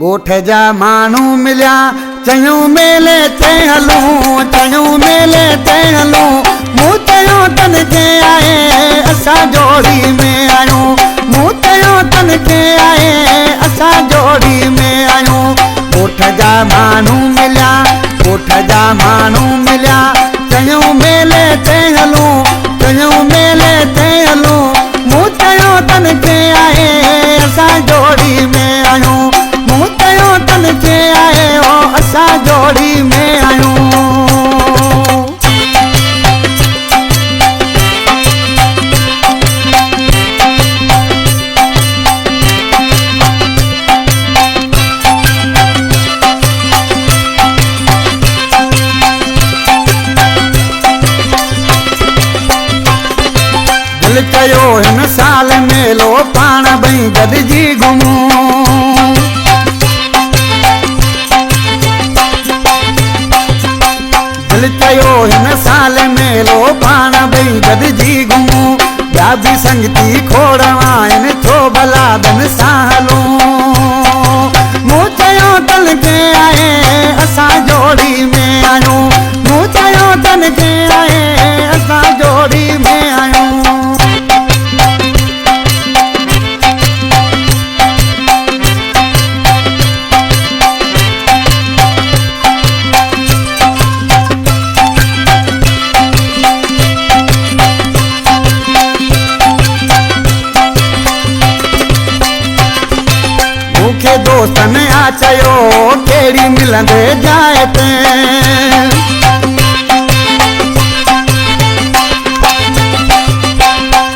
ॻोठ जा माण्हू मिलिया चयूं मेले ते हलूं, चयूं मेले ते हलूं। मूं चयो तन के आए असां जोड़ी में आयूं, मूं चयो तन के आए असां जोड़ी में आयूं। ॻोठ जा माण्हू मिलिया, ॻोठ जा माण्हू मिलिया चयूं मेले ते हलूं, चयूं मेले ते हलूं। मूं चयो तन के आए असां जोड़ी में आयूं, मूं चयो तन के आए हो असां जोड़ी में आयूं। दिल कयो हिन साल मेलो पाण ॿई गॾिजी घुमूं। दिल कयो हिन साल मेलो पाण ॿई गॾिजी घुमूं। ॿिया बि संगती खोड़वा आहिनि छो भला ॿिनि सां हलूं। मूं चयो तन के आए असां जोड़ी में आयूं, मूं चयो तन के आए असां जोड़ी में आयूं। मूंखे दोस्तन आ चयो कहिड़ी मिलंदे जाइ ते।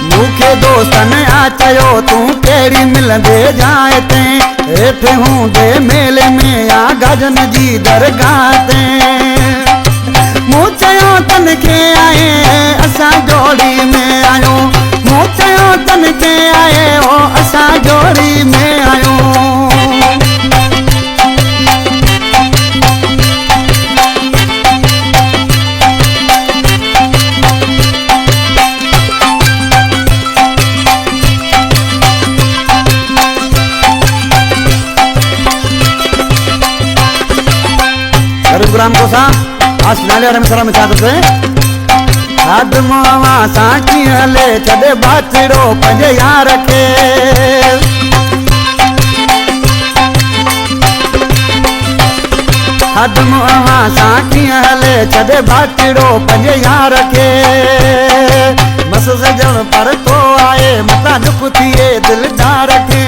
मूंखे दोस्तन आ चयो तूं कहिड़ी मिलंदे जाइ ते। हेठि हूंदे मेले में या गजन जी दरगाह ते। मूं चयो तन के आए असां जोड़ी में आयूं, मूं चयो तन के आए हो असां जोड़ी में आयूं। ग्राम को सा आज नाले वाले में सलाम चाहते थे। आदमावा साची हले छदे बाचड़ो पंजे यार के। आदमावा साची हले छदे बाचड़ो पंजे यार के। मस सजण पर तो आए मता दुख थिए दिलदार के।